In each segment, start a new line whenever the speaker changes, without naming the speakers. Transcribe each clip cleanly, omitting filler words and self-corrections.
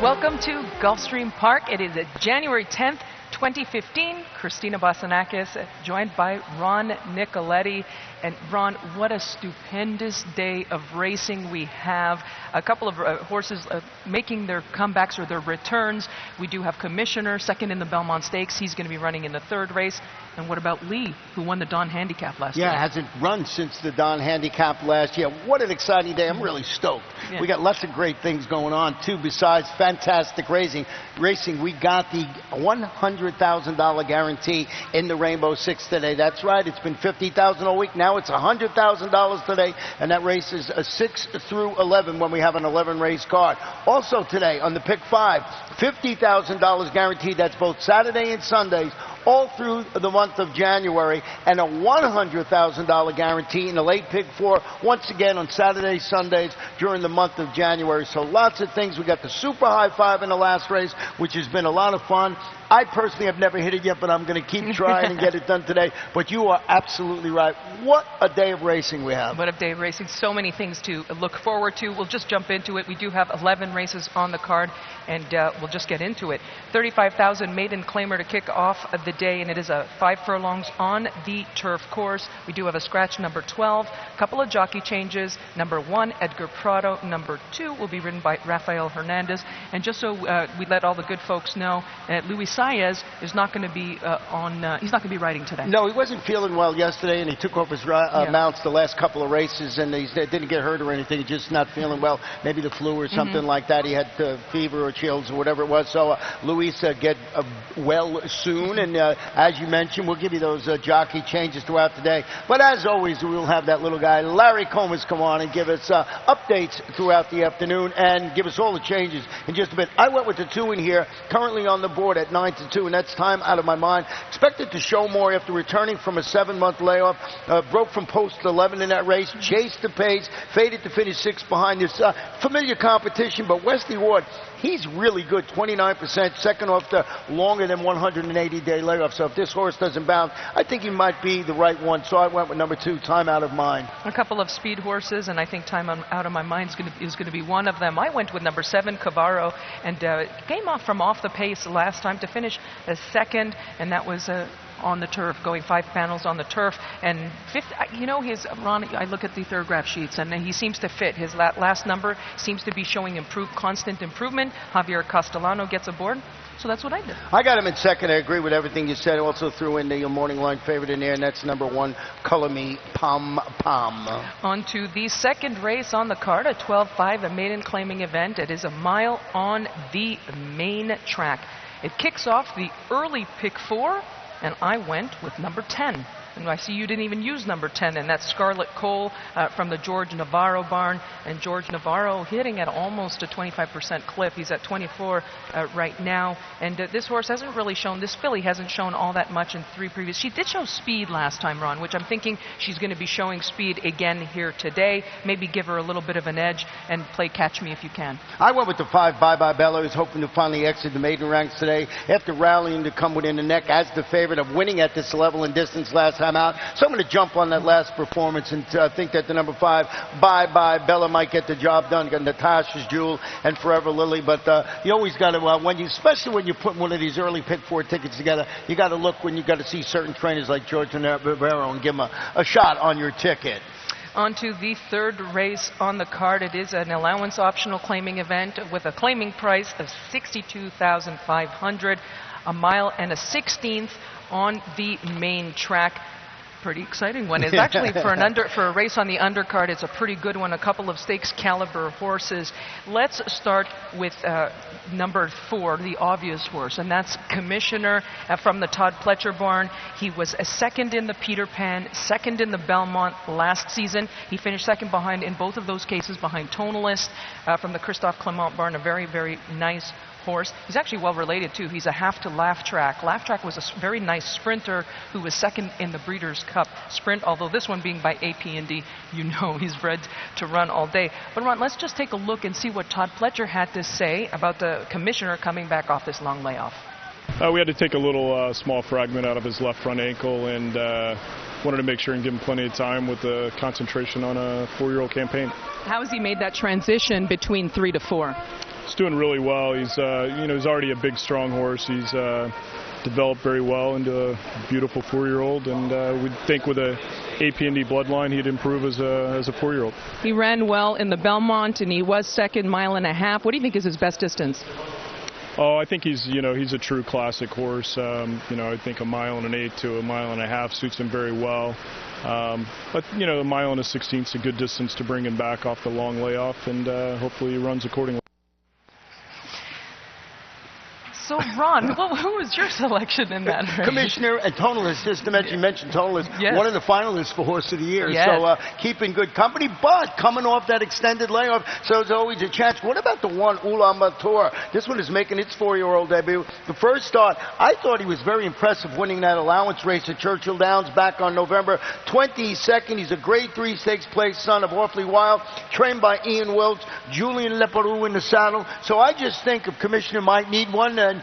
Welcome to Gulfstream Park. It is January 10th, 2015. Christina Basanakis, joined by Ron Nicoletti. And Ron, what a stupendous day of racing we have. A couple of horses making their comebacks or their returns. We do have Commissioner, second in the Belmont Stakes. He's going to be running in the third race. And what about Lee, who won the Don Handicap last year?
Yeah, hasn't run since the Don Handicap last year. What an exciting day. I'm really stoked. Yeah. We got lots of great things going on, too, besides fantastic racing. We got the $100,000 guarantee in the Rainbow Six today. That's right. It's been $50,000 all week. Now it's $100,000 today, and that race is a 6 through 11 when we have an 11-race card. Also today on the Pick 5, $50,000 guaranteed. That's both Saturday and Sundays, all through the month of January, and a $100,000 guarantee in the late Pick 4, once again on Saturdays, Sundays during the month of January. So lots of things. We got the Super High Five in the last race, which has been a lot of fun. I personally have never hit it yet, but I'm going to keep trying and get it done today. But you are absolutely right. What a day of racing we have.
What a day of racing. So many things to look forward to. We'll just jump into it. We do have 11 races on the card, and we'll just get into it. 35,000 maiden claimer to kick off the day, and it is a 5 furlongs on the turf course. We do have a scratch number 12, a couple of jockey changes. Number 1, Edgar Prado. Number 2 will be ridden by Rafael Hernandez. And just so we let all the good folks know, Luis Saez is not going to be he's not going to be riding today.
No, he wasn't feeling well yesterday, and he took off his mounts the last couple of races, and he didn't get hurt or anything. He's just not feeling well. Maybe the flu or something like that. He had fever or chills or whatever it was. So Luis get well soon, and as you mentioned, we'll give you those jockey changes throughout the day. But as always, we'll have that little guy, Larry Comas, come on and give us updates throughout the afternoon and give us all the changes in just a bit. I went with the 2 in here, currently on the board at 9-2, and that's Time Out of My Mind. Expected to show more after returning from a 7-month layoff. Broke from post 11 in that race, chased the pace, faded to finish 6th behind this familiar competition. But Wesley Ward, he's really good, 29%, second off the longer than 180-day layoff. So if this horse doesn't bounce, I think he might be the right one. So I went with number 2, Time Out of Mind.
A couple of speed horses, and I think Time Out of My Mind is going to be one of them. I went with number 7, Cavarro, and came off the pace last time to finish second, and that was on the turf, going 5 panels on the turf. And fifth, Ron, I look at the third graph sheets, and he seems to fit. His last number seems to be showing constant improvement. Javier Castellano gets aboard. So that's what I did.
I got him in second. I agree with everything you said. I also threw in the morning line favorite in there, and that's number 1, Color Me Pom Pom.
On to the second race on the card, a 12-5, a maiden claiming event. It is a mile on the main track. It kicks off the early Pick 4, and I went with number 10. And I see you didn't even use number 10, and that's Scarlet Cole from the George Navarro barn. And George Navarro hitting at almost a 25% clip. He's at 24 right now. And this horse hasn't really shown, this filly hasn't shown all that much in 3 previous. She did show speed last time, Ron, which I'm thinking she's going to be showing speed again here today. Maybe give her a little bit of an edge and play Catch Me If You Can.
I went with the 5, Bye Bye Bella. I was hoping to finally exit the maiden ranks today after rallying to come within the neck as the favorite of winning at this level and distance last time out. So I'm going to jump on that last performance and think that the number 5, Bye Bye Bella, might get the job done. Got Natasha's Jewel and Forever Lily. But you always got to, especially when you put one of these early Pick 4 tickets together, you got to look when you got to see certain trainers like George Navarro and give them a shot on your ticket.
On to the third race on the card. It is an allowance optional claiming event with a claiming price of $62,500, a mile and a 16th on the main track. Pretty exciting one. It's actually for a race on the undercard. It's a pretty good one. A couple of stakes caliber horses. Let's start with number 4, the obvious horse, and that's Commissioner from the Todd Pletcher barn. He was a second in the Peter Pan, second in the Belmont last season. He finished second behind, in both of those cases, behind Tonalist from the Christophe Clement barn. A very, very nice horse. He's actually well related too. He's a half to Laugh Track. Laugh Track was a very nice sprinter who was second in the Breeders' Cup Sprint, although this one being by AP&D, he's bred to run all day. But Ron, let's just take a look and see what Todd Pletcher had to say about the Commissioner coming back off this long layoff.
We had to take a little small fragment out of his left front ankle, and wanted to make sure and give him plenty of time with the concentration on a 4-year-old campaign.
How has he made that transition between 3 to 4?
He's doing really well. He's he's already a big, strong horse. He's developed very well into a beautiful 4-year-old, and we think with a AP&D bloodline, he'd improve as a 4-year-old.
He ran well in the Belmont, and he was second 1.5 miles. What do you think is his best distance?
Oh, I think he's a true classic horse. I think 1.8 miles to 1.5 miles suits him very well. But 1.16 miles is a good distance to bring him back off the long layoff, and hopefully he runs accordingly.
So, Ron, who was your selection in that race?
Commissioner and Tonalist, just to mention, you mentioned Tonalist,
yes.
One of the finalists for Horse of the Year.
Yes.
So keeping good company, but coming off that extended layoff, so there's always a chance. What about the one Ulaanbaatar? This one is making its 4-year-old debut. The first start, I thought he was very impressive winning that allowance race at Churchill Downs back on November 22nd. He's a Grade 3 stakes place son of Awfully Wild, trained by Ian Wilkes, Julian Leparoux in the saddle. So I just think if Commissioner might need one, and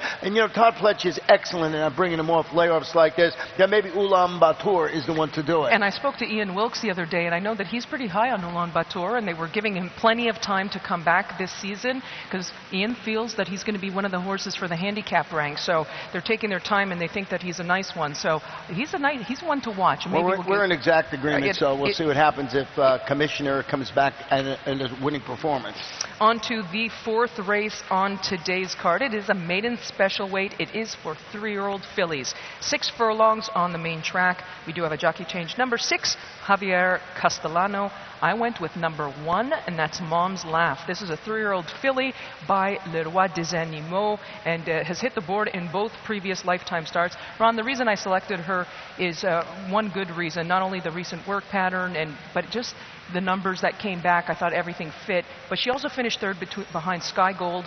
Todd Fletcher is excellent in bringing him off layoffs like this, then maybe Ulaanbaatar is the one to do it.
And I spoke to Ian Wilkes the other day, and I know that he's pretty high on Ulaanbaatar, and they were giving him plenty of time to come back this season, because Ian feels that he's going to be one of the horses for the handicap rank. So they're taking their time, and they think that he's a nice one. So he's one to watch.
Maybe we're in exact agreement, so we'll see what happens if Commissioner comes back and a winning performance.
On to the 4th race on today's card. It is a maiden special weight. It is for 3-year-old fillies. 6 furlongs on the main track. We do have a jockey change. Number 6, Javier Castellano. I went with number 1, and that's Mom's Laugh. This is a 3-year-old filly by Le Roi des Animaux, and has hit the board in both previous lifetime starts. Ron, the reason I selected her is one good reason, not only the recent work pattern, but just the numbers that came back. I thought everything fit, but she also finished third behind Sky Gold,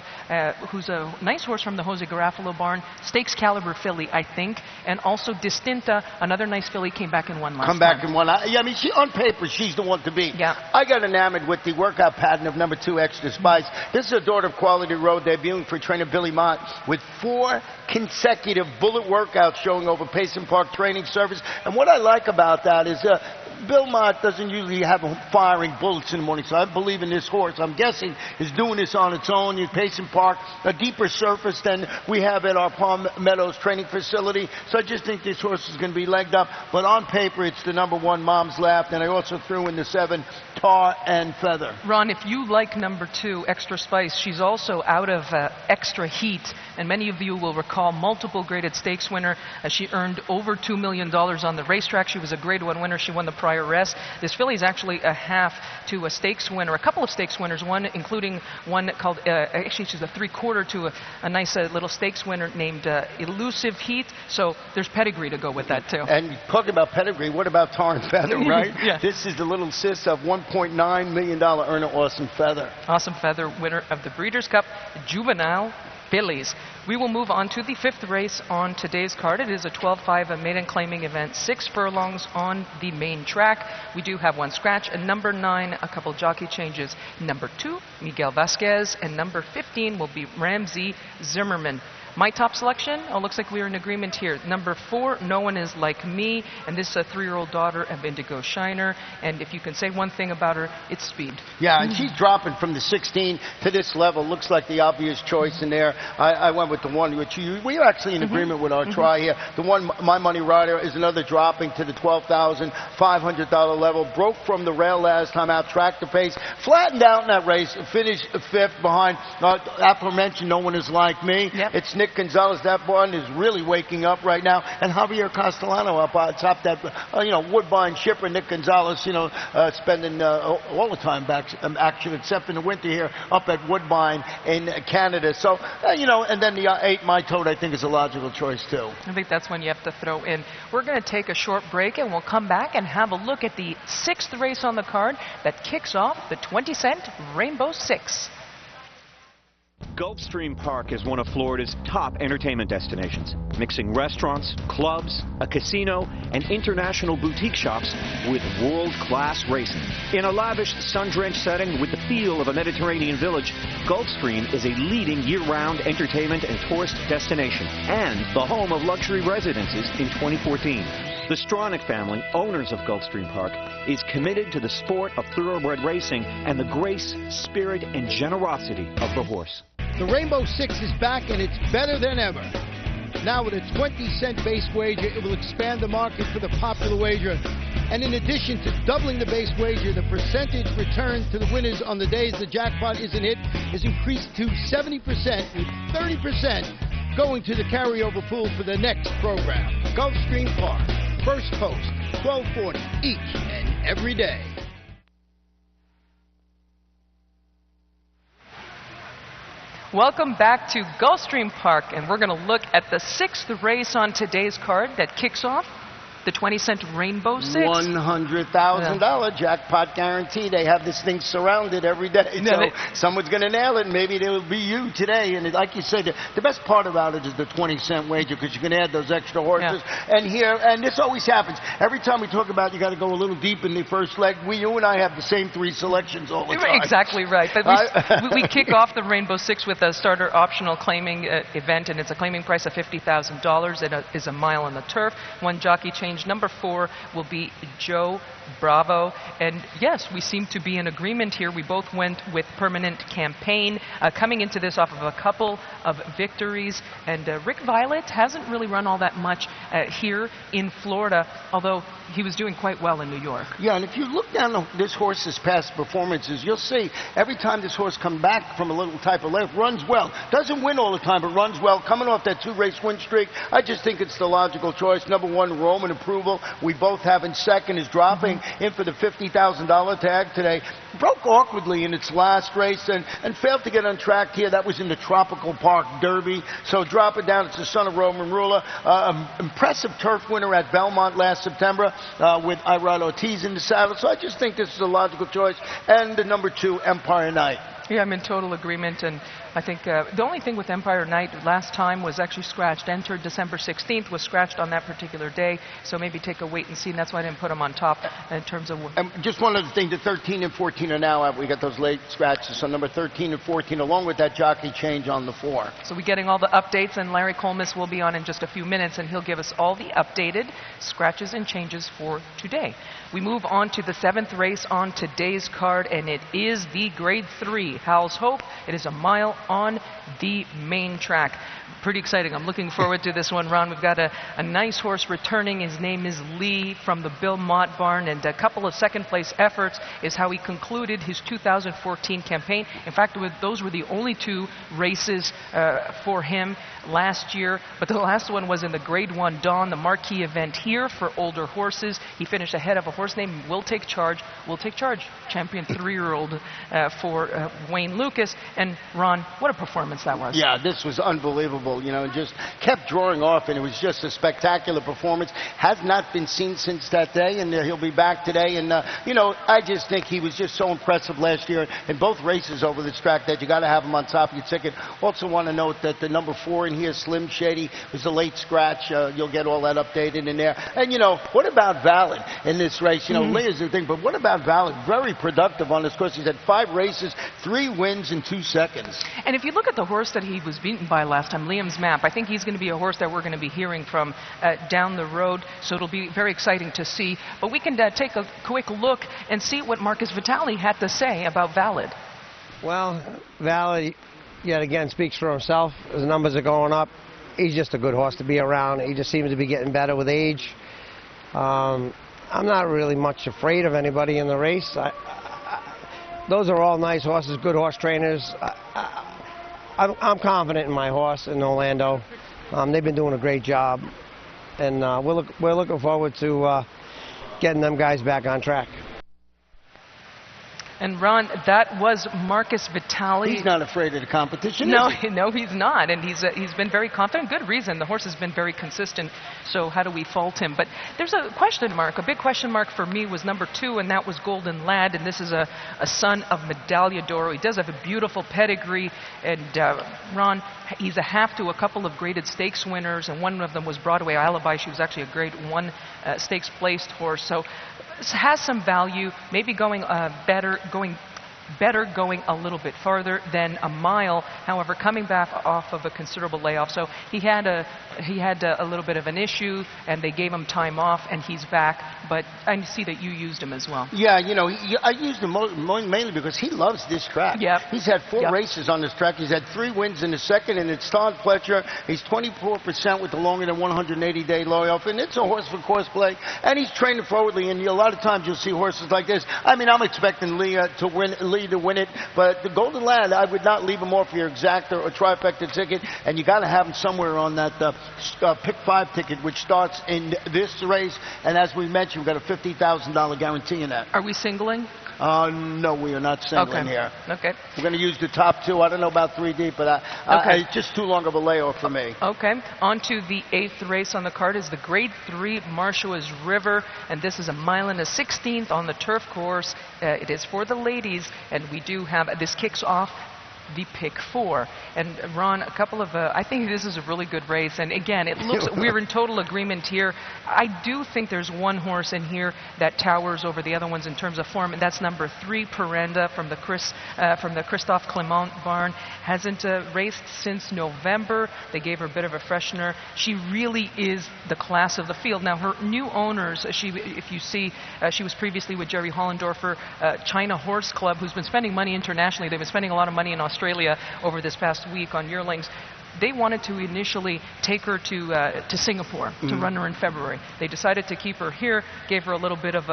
who's a nice horse from the Jose Garofalo barn, stakes caliber filly, I think, and also Distinta, another nice filly, came back and won last time.
Come back and won. Yeah, I mean, on paper, she's the one to beat.
Yeah.
I got enamored with the workout pattern of number 2, Extra Spice. This is a daughter of Quality Road, debuting for trainer Billy Mott with 4 consecutive bullet workouts showing over Payson Park Training Service. And what I like about that is Bill Mott doesn't usually have him firing bullets in the morning, so I believe in this horse. I'm guessing is doing this on its own. You Payson Park, a deeper surface than we have at our Palm Meadows training facility. So I just think this horse is going to be legged up. But on paper, it's the number 1, Mom's Laugh. And I also threw in the 7, Tar and Feather.
Ron, if you like number 2, Extra Spice, she's also out of Extra Heat. And many of you will recall multiple graded stakes winner. She earned over $2 million on the racetrack. She was a Grade 1 winner. She won the prior rest. This filly is actually a half to a stakes winner, a couple of stakes winners, one including one called, actually she's a 3/4 to a nice little stakes winner named Elusive Heat. So there's pedigree to go with that too.
And talking about pedigree, what about Tar and Feather, right?
Yeah.
This is the little sis of $1.9 million earner Awesome Feather.
Awesome Feather, winner of the Breeders' Cup Juvenile fillies. We will move on to the 5th race on today's card. It is a 12-5 maiden claiming event, 6 furlongs on the main track. We do have 1 scratch, and number 9, a couple jockey changes. Number 2, Miguel Vasquez, and number 15 will be Ramsey Zimmerman. My top selection, looks like we're in agreement here. Number 4, No One Is Like Me, and this is a 3-year-old daughter of Indigo Shiner. And if you can say one thing about her, it's speed.
Yeah, and she's dropping from the 16 to this level. Looks like the obvious choice in there. I went with the one which we're actually in agreement with our try here. The one, My Money Rider, is another dropping to the $12,500 level. Broke from the rail last time out, tracked the pace, flattened out in that race, finished 5th behind aforementioned No One Is Like Me.
Yep.
It's Nick Gonzalez. That one is really waking up right now. And Javier Castellano up on top that, Woodbine shipper, Nick Gonzalez, spending all the time back action except in the winter here up at Woodbine in Canada. So, and then the 8, My Toad, I think is a logical choice too.
I think that's one you have to throw in. We're going to take a short break, and we'll come back and have a look at the 6th race on the card that kicks off the 20-cent Rainbow Six.
Gulfstream Park is one of Florida's top entertainment destinations, mixing restaurants, clubs, a casino, and international boutique shops with world-class racing. In a lavish, sun-drenched setting with the feel of a Mediterranean village, Gulfstream is a leading year-round entertainment and tourist destination and the home of luxury residences in 2014. The Stronach family, owners of Gulfstream Park, is committed to the sport of thoroughbred racing and the grace, spirit, and generosity of the horse.
The Rainbow Six is back, and it's better than ever. Now with a 20-cent base wager, it will expand the market for the popular wager. And in addition to doubling the base wager, the percentage returned to the winners on the days the jackpot isn't hit is increased to 70%, with 30% going to the carryover pool for the next program. Gulfstream Park, first post, 1240 each and every day.
Welcome back to Gulfstream Park, and we're going to look at the 6th race on today's card that kicks off the 20-cent Rainbow Six.
$100,000 jackpot guarantee. They have this thing surrounded every day. So someone's going to nail it, and maybe it'll be you today. And like you said, the best part about it is the 20-cent wager, because you can add those extra horses. Yeah. And this always happens. Every time we talk about you got to go a little deep in the first leg, you and I have the same 3 selections all the time.
Exactly right. But we kick off the Rainbow Six with a starter optional claiming event, and it's a claiming price of $50,000. It is a mile on the turf. One jockey change. Number 4 will be Joe Bravo. And yes, we seem to be in agreement here. We both went with Permanent Campaign, coming into this off of a couple of victories. And Rick Violet hasn't really run all that much here in Florida, although he was doing quite well in New York.
Yeah, and if you look down this horse's past performances, you'll see every time this horse comes back from a little type of left, runs well. Doesn't win all the time, but runs well. Coming off that 2-race win streak, I just think it's the logical choice. Number 1, Roman Approval. We both have in second, is dropping in for the $50,000 tag today. Broke awkwardly in its last race and failed to get on track here. That was in the Tropical Park Derby. So drop it down. It's the son of Roman Rula. Impressive turf winner at Belmont last September with Irad Ortiz in the saddle. So I just think this is a logical choice. And the number 2, Empire Knight.
Yeah, I'm in total agreement, and I think the only thing with Empire Knight last time was actually scratched. Entered December 16th, was scratched on that particular day, so maybe take a wait and see, and that's why I didn't put him on top in terms of...
just one other thing, the 13 and 14 are now out. We got those late scratches, so number 13 and 14, along with that jockey change on the 4.
So we're getting all the updates, and Larry Colmus will be on in just a few minutes, and he'll give us all the updated scratches and changes for today. We move on to the 7th race on today's card, and it is the Grade 3 Howell's Hope. It is a mile on the main track. Pretty exciting. I'm looking forward to this one, Ron. We've got a nice horse returning. His name is Lee from the Bill Mott barn, and a couple of second-place efforts is how he concluded his 2014 campaign. In fact, those were the only 2 races for him last year, but the last one was in the Grade 1 Dawn, the marquee event here for older horses. He finished ahead of a horse named Will Take Charge. Will Take Charge, champion 3-year-old for Wayne Lucas. And Ron, what a performance that was.
Yeah, this was unbelievable, and just kept drawing off, and it was just a spectacular performance. Has not been seen since that day, and he'll be back today. And, I just think he was just so impressive last year in both races over this track that you got to have him on top of your ticket. Also want to note that the number 4 in here, Slim Shady, was a late scratch. You'll get all that updated in there. And, what about Valid in this race? Lee is the thing, but what about Valid? Very productive on this course. He's had 5 races, 3 wins in 2 seconds.
And if you look at the horse that he was beaten by last time, Liam's Map, I think he's going to be a horse that we're going to be hearing from down the road, so it'll be very exciting to see. But we can take a quick look and see what Marcus Vitale had to say about Valid.
Well, Valid, yet again, speaks for himself. His numbers are going up. He's just a good horse to be around. He just seems to be getting better with age. I'm not really much afraid of anybody in the race. Those are all nice horses, good horse trainers. I'm confident in my horse in Orlando. They've been doing a great job, and we're looking forward to getting them guys back on track.
And Ron, that was Marcus Vitale.
He's not afraid of the competition.
No, no, he's not, and he's been very confident. Good reason. The horse has been very consistent. So how do we fault him? But there's a question mark. A big question mark for me was number 2, and that was Golden Lad. And this is a son of Medaglia d'Oro. He does have a beautiful pedigree. And Ron, he's a half to a couple of graded stakes winners, and one of them was Broadway Alibi. She was actually a Grade 1 stakes placed horse. So has some value, maybe going better going a little bit farther than a mile. However, coming back off of a considerable layoff, so he had a little bit of an issue, and they gave him time off, and he's back. But I see that you used him as well.
Yeah, you know, I used him mainly because he loves this track.
Yep.
He's had 4 races on this track. He's had 3 wins in the second, and it's Todd Pletcher. He's 24% with the longer than 180-day layoff, and it's a horse for course play, and he's training forwardly. And a lot of times you'll see horses like this. I mean, I'm expecting Lee to win it, but the Golden Lad, I would not leave him off your exacta or trifecta ticket, and you got to have him somewhere on that pick 5 ticket, which starts in this race. And as we mentioned, we've got a $50,000 guarantee in that.
Are we singling?
No, we are not singling here.
Okay.
We're going to use the top 2. I don't know about 3 deep, but it's just too long of a layoff for me.
Okay. On to the 8th race on the card is the Grade 3 Marshalls River, and this is a mile and a 16th on the turf course. It is for the ladies, and we do have, this kicks off the pick 4. And Ron, a couple of, I think this is a really good race. And again, it looks, we're in total agreement here. I do think there's one horse in here that towers over the other ones in terms of form, and that's number 3, Perenda, from the Christophe Clement barn. Hasn't raced since November. They gave her a bit of a freshener. She really is the class of the field. Now, her new owners, if you see, she was previously with Jerry Hollendorfer, China Horse Club, who's been spending money internationally. They've been spending a lot of money in Australia over this past week on yearlings. They wanted to initially take her to Singapore to run her in February. They decided to keep her here, gave her a little bit of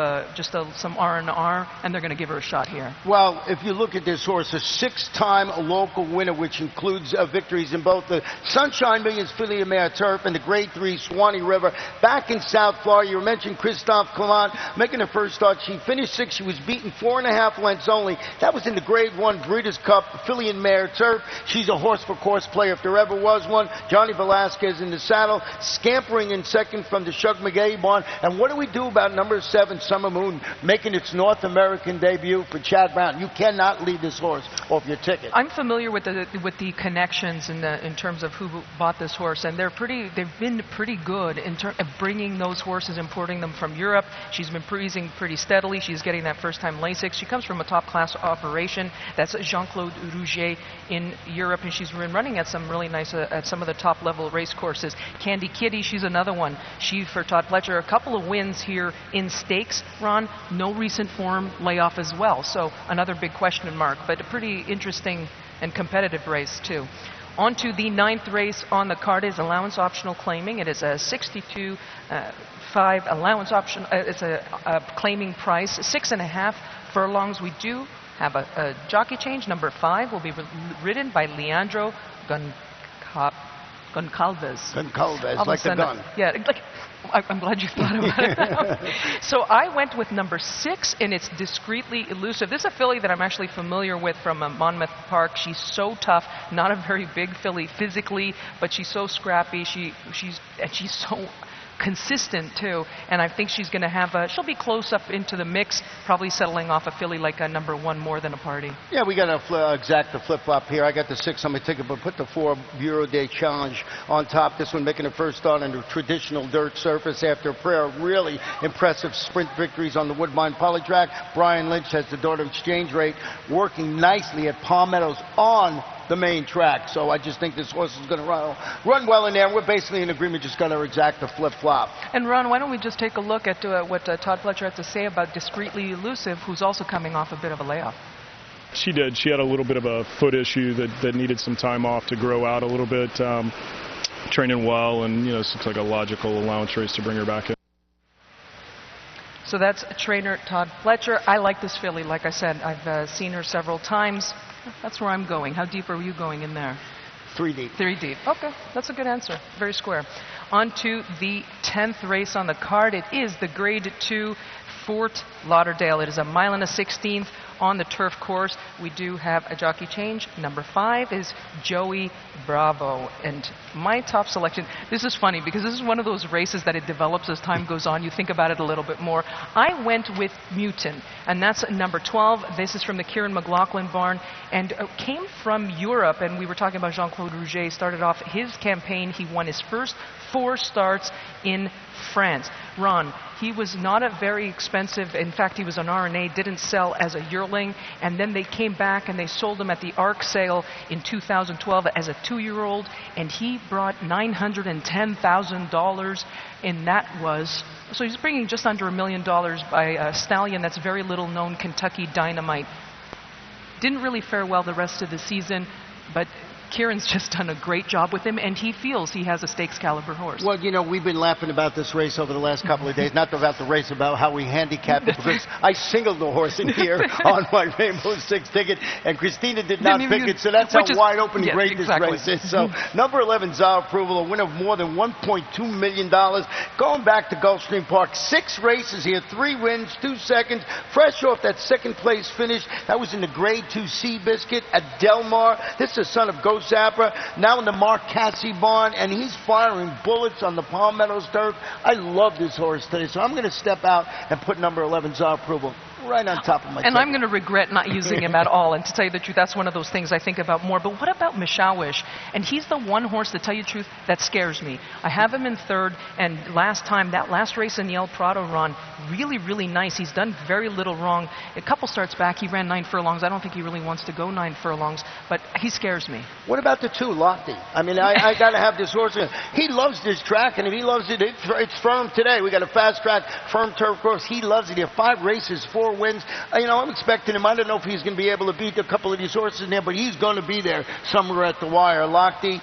some R&R, and they're going to give her a shot here.
Well, if you look at this horse, a 6-time local winner, which includes victories in both the Sunshine Millions Filly and Mare Turf and the Grade 3 Swanee River. Back in South Florida, you mentioned Christophe Clement making her first start. She finished 6th. She was beaten 4.5 lengths only. That was in the Grade 1 Breeders' Cup Filly and Mare Turf. She's a horse for course play if there ever was one. Johnny Velasquez in the saddle, scampering in second from the Shug McGay barn. And what do we do about number 7, Summer Moon, making its North American debut for Chad Brown? You cannot leave this horse off your ticket.
I'm familiar with the connections in terms of who bought this horse, and they've been pretty good in terms of bringing those horses, importing them from Europe. She's been breezing pretty steadily. She's getting that first-time Lasix. She comes from a top-class operation. That's Jean-Claude Rouget in Europe, and she's been running at some really nice at some of the top-level race courses. Candy Kitty, she's another one. She, for Todd Pletcher, a couple of wins here in stakes. Ron, no recent form layoff as well, so another big question mark, but a pretty interesting and competitive race, too. On to the 9th race on the card is allowance optional claiming. It is a 62.5 allowance option. It's a claiming price, 6.5 furlongs. We do have a jockey change. Number 5 will be ridden by Leandro Goncalves.
Goncalves, like the gun.
Yeah, I'm glad you thought about it. So I went with number 6, and it's Discreetly Elusive. This is a filly that I'm actually familiar with from Monmouth Park. She's so tough, not a very big filly physically, but she's so scrappy. She's so consistent too, and I think she's going to have she'll be close up into the mix, probably settling off a filly like a number 1 more than a party.
Yeah, we got a exacta flip-flop here. I got the 6 on my ticket, but put the 4 Bureau de Challenge on top. This one making the first start on a traditional dirt surface after a pair of really impressive sprint victories on the Woodbine Poly track. Brian Lynch has the Daughter Exchange Rate working nicely at Palm Meadows on the main track. So I just think this horse is going to run well in there. And we're basically in agreement, just got our exacta flip-flop.
And Ron, why don't we just take a look at what Todd Pletcher had to say about Discreetly Elusive, who's also coming off a bit of a layoff.
She did. She had a little bit of a foot issue that needed some time off to grow out a little bit. Training well, and this looks like a logical allowance race to bring her back in.
So that's trainer Todd Pletcher. I like this filly. Like I said, I've seen her several times. That's where I'm going. How deep are you going in there?
3 deep.
3 deep. Okay, that's a good answer. Very square. On to the 10th race on the card. It is the Grade 2 Fort Lauderdale. It is a mile and a 16th on the turf course. We do have a jockey change. Number 5 is Joey Bravo. And my top selection, this is funny because this is one of those races that it develops as time goes on. You think about it a little bit more. I went with Mutin, and that's number 12. This is from the Kieran McLaughlin barn and came from Europe. And we were talking about Jean-Claude Rouget. Started off his campaign. He won his first 4 starts in France. Ron, he was not a very expensive, in fact, he was an RNA, didn't sell as a yearling fledgling, and then they came back and they sold him at the ARC sale in 2012 as a 2-year-old, and he brought $910,000, and that was, so he's bringing just under $1 million by a stallion that's very little known, Kentucky Dynamite. Didn't really fare well the rest of the season, but Kieran's just done a great job with him, and he feels he has a stakes caliber horse.
Well, you know, we've been laughing about this race over the last couple of days, not about the race, about how we handicapped it, because I singled the horse in here on my Rainbow Six ticket, and Christina did not pick it, so that's how wide open and great this race is. So, number 11, Czar Approval, a win of more than $1.2 million. Going back to Gulfstream Park, 6 races here, 3 wins, 2 seconds, fresh off that second place finish. That was in the Grade 2 Seabiscuit at Del Mar. This is the son of Ghost Zappa, now in the Mark Cassie barn, and he's firing bullets on the Palm Meadows turf. I love this horse today, so I'm going to step out and put number 11, Czar Approval, right on top of my
And I'm going to regret not using him at all. And to tell you the truth, that's one of those things I think about more. But what about Mishawish? And he's the one horse, to tell you the truth, that scares me. I have him in 3rd, and last time, that last race in the El Prado run, really, really nice. He's done very little wrong. A couple starts back, he ran 9 furlongs. I don't think he really wants to go 9 furlongs, but he scares me.
What about the 2, Lofty? I mean, I got to have this horse. He loves this track, and if he loves it, it's firm today. We got a fast track, firm turf course. He loves it. He had 5 races, 4 wins. You know, I'm expecting him. I don't know if he's going to be able to beat a couple of these horses in there, but he's going to be there somewhere at the wire. Lochte,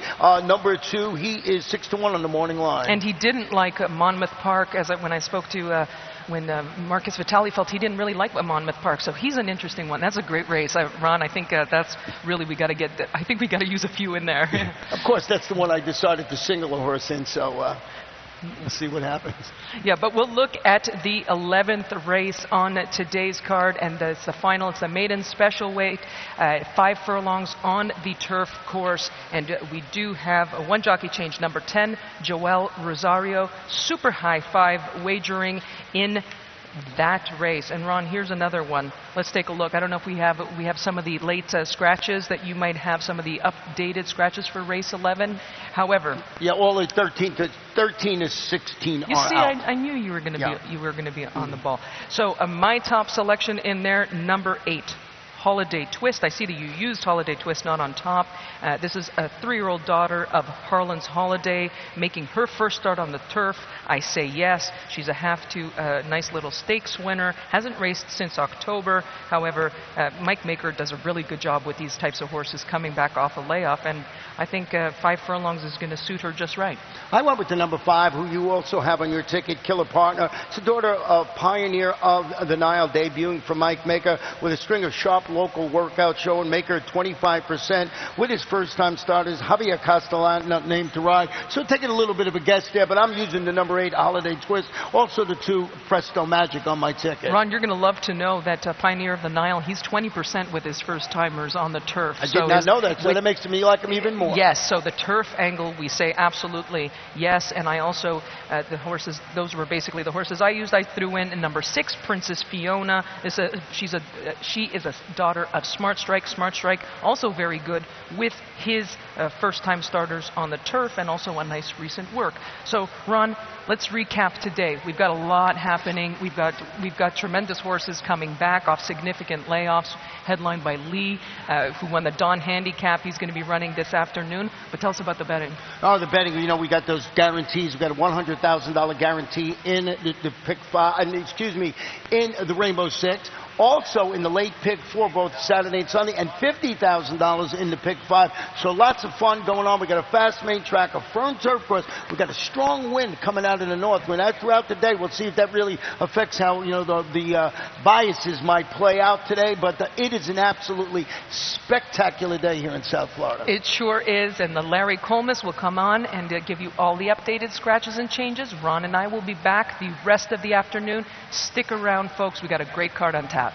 number 2, he is 6-1 on the morning line.
And he didn't like Monmouth Park, when I spoke to when Marcus Vitale felt he didn't really like Monmouth Park, so he's an interesting one. That's a great race, Ron. I think that's really I think we got to use a few in there.
Of course, that's the one I decided to single a horse in. So. We'll see what happens.
Yeah, but we'll look at the 11th race on today's card, and it's the final. It's the maiden special weight, 5 furlongs on the turf course, and we do have a 1 jockey change. Number 10, Joel Rosario, super high 5 wagering in that race. And Ron, here's another one. Let's take a look. I don't know if we have some of the late scratches, that you might have some of the updated scratches for race 11. However,
yeah, all the 13 to 16
you
are
see,
out.
I knew you were going to be on the ball. So my top selection in there, number 8. Holiday Twist. I see that you used Holiday Twist, not on top. This is a 3-year-old daughter of Harlan's Holiday, making her first start on the turf. I say yes. She's a nice little stakes winner. Hasn't raced since October. However, Mike Maker does a really good job with these types of horses coming back off a layoff, and I think 5 furlongs is going to suit her just right.
I went with the number 5, who you also have on your ticket, Killer Partner. It's a daughter of Pioneer of the Nile, debuting for Mike Maker with a string of sharp local workouts showing Maker 25% with his first-time starters, Javier Castellano named to ride. So taking a little bit of a guess there, but I'm using the number 8, Holiday Twist, also the 2, Presto Magic on my ticket.
Ron, you're going to love to know that Pioneer of the Nile, he's 20% with his first-timers on the turf.
I did not know that, so that makes me like him even more.
Yes, so the turf angle, we say absolutely yes, and I also, the horses, those were basically the horses I used. I threw in number 6, Princess Fiona. She is a daughter of Smart Strike. Smart Strike also very good with his first-time starters on the turf, and also a nice recent work. So, Ron, let's recap today. We've got a lot happening. We've got tremendous horses coming back off significant layoffs, headlined by Lee, who won the Dawn Handicap. He's going to be running this afternoon. But tell us about the betting.
Oh, the betting, you know, we got those guarantees. We got a $100,000 guarantee in the pick 5, in the Rainbow Six. Also in the late pick 4, both Saturday and Sunday, and $50,000 in the pick 5. So lots of fun going on. We got a fast main track, a firm turf course. We got a strong wind coming out of the north. When that throughout the day, we'll see if that really affects how the biases might play out today. But it is an absolutely spectacular day here in South Florida.
It sure is, and the Larry Colmus will come on and give you all the updated scratches and changes. Ron and I will be back the rest of the afternoon. Stick around, folks. We got a great card on tap.